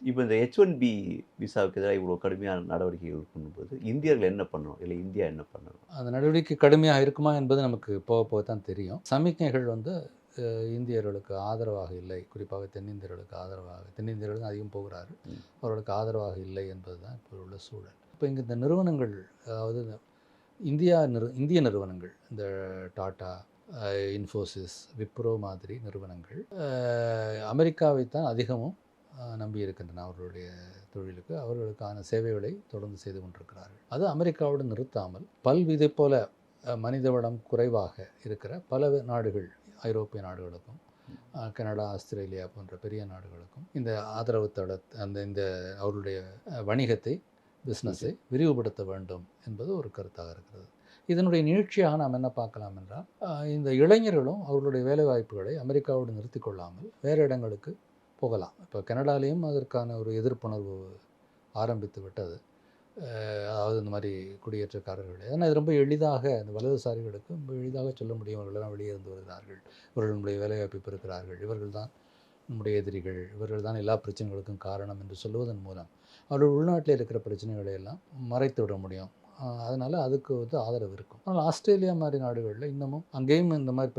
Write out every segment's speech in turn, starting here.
இப்ப இந்த H1B விசாவுக்கு எதிரா இவ்வளோ கடுமையான நடவடிக்கைகள் பண்ணும்போது, இந்தியர்கள் என்ன பண்ணணும்? இல்ல இந்தியா என்ன பண்ணணும்? அந்த நடவடிக்கை கடுமையா இருக்குமா என்பது நமக்கு போக போக தான் தெரியும். சமிக்ஞைகள் வந்து இந்தியர்களுக்கு ஆதரவாக இல்லை. குறிப்பாக தென்னிந்தியர்களுக்கு ஆதரவாக தென்னிந்தியர்கள் தான் அதிகம் போகிறார்கள். ம். அவர்களுக்கு ஆதரவாக இல்லை என்பது தான் இப்போ உள்ள சூழல். இப்ப இங்க இந்த நிறுவனங்கள், அதாவது இந்திய நிறுவனங்கள், இந்த டாடா, இன்ஃபோசிஸ், விப்ரோ மாதிரி நிறுவனங்கள் அமெரிக்காவை தான் அதிகமும் நம்பி இருக்கின்றன. அவர்களுடைய தொழிலுக்கு அவர்களுக்கான சேவைகளை தொடர்ந்து செய்து கொண்டிருக்கிறார்கள். அது அமெரிக்காவோடு நிறுத்தாமல் இதைப் போல மனிதவளம் குறைவாக இருக்கிற பல நாடுகள், ஐரோப்பிய நாடுகளுக்கும், கனடா, ஆஸ்திரேலியா போன்ற பெரிய நாடுகளுக்கும் இந்த ஆதரவு இந்த அவர்களுடைய வணிகத்தை, பிஸ்னஸை விரிவுபடுத்த வேண்டும் என்பது ஒரு கருத்தாக இருக்கிறது. இதனுடைய நீட்சியாக நாம் என்ன பார்க்கலாம் என்றால், இந்த இளைஞர்களும் அவர்களுடைய வேலைவாய்ப்புகளை அமெரிக்காவோடு நிறுத்தி கொள்ளாமல் வேறு இடங்களுக்கு போகலாம். இப்போ கனடாலேயும் அதற்கான ஒரு எதிர்ப்புணர்வு ஆரம்பித்து விட்டது. அதாவது இந்த மாதிரி குடியேற்றக்காரர்கள், ஏன்னா இது ரொம்ப எளிதாக இந்த வலதுசாரிகளுக்கு ரொம்ப எளிதாக சொல்ல முடியும். அவர்களெல்லாம் வெளியே இருந்து வருகிறார்கள், இவர்கள் நம்முடைய வேலைவாய்ப்பை பெறுகிறார்கள், இவர்கள் தான் நம்முடைய எதிரிகள், இவர்கள் தான் எல்லா பிரச்சனைகளுக்கும் காரணம் என்று சொல்லுவதன் மூலம் அவர்கள் உள்நாட்டில் இருக்கிற பிரச்சனைகளை எல்லாம் மறைத்து விட முடியும். அதனால் அதுக்கு வந்து ஆதரவு இருக்கும். ஆனால் ஆஸ்திரேலியா மாதிரி நாடுகளில் இன்னமும் அங்கேயும் இந்த மாதிரி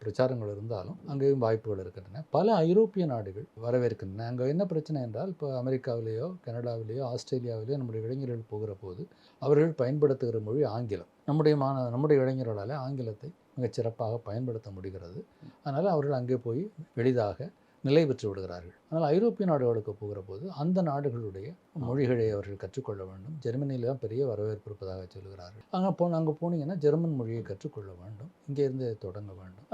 பிரச்சாரங்கள் இருந்தாலும் அங்கேயும் வாய்ப்புகள் இருக்கின்றன. பல ஐரோப்பிய நாடுகள் வரவேற்கின்றன. அங்கே என்ன பிரச்சனை என்றால், இப்போ அமெரிக்காவிலேயோ, கனடாவிலேயோ, ஆஸ்திரேலியாவிலேயோ நம்முடைய இளைஞர்கள் போகிற போது அவர்கள் பயன்படுத்துகிற மொழி ஆங்கிலம். நம்முடைய இளைஞர்களால் ஆங்கிலத்தை மிகச் சிறப்பாக பயன்படுத்த முடிகிறது. அதனால் அவர்கள் அங்கே போய் எளிதாக நிலை பெற்று விடுகிறார்கள். ஆனால் ஐரோப்பிய நாடுகளுக்கு போகிற போது அந்த நாடுகளுடைய மொழிகளை அவர்கள் கற்றுக்கொள்ள வேண்டும். ஜெர்மனியில் தான் பெரிய வரவேற்பு இருப்பதாக சொல்கிறார்கள். அங்கே போனீங்கன்னா ஜெர்மன் மொழியை கற்றுக்கொள்ள வேண்டும். இங்கேருந்து தொடங்க வேண்டும்.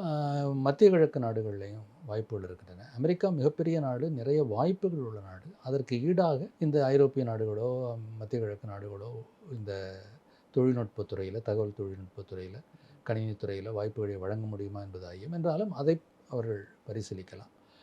மத்திய கிழக்கு நாடுகள்லேயும் வாய்ப்புகள் இருக்கின்றன. அமெரிக்கா மிகப்பெரிய நாடு, நிறைய வாய்ப்புகள் உள்ள நாடு. அதற்கு ஈடாக இந்த ஐரோப்பிய நாடுகளோ, மத்திய கிழக்கு நாடுகளோ இந்த தொழில்நுட்பத் துறையில், தகவல் தொழில்நுட்பத் துறையில், கணினித் துறையில் வாய்ப்புகளை வழங்க முடியுமா என்பது ஐயம். என்றாலும் அதை அவர்கள் பரிசீலிக்கலாம்.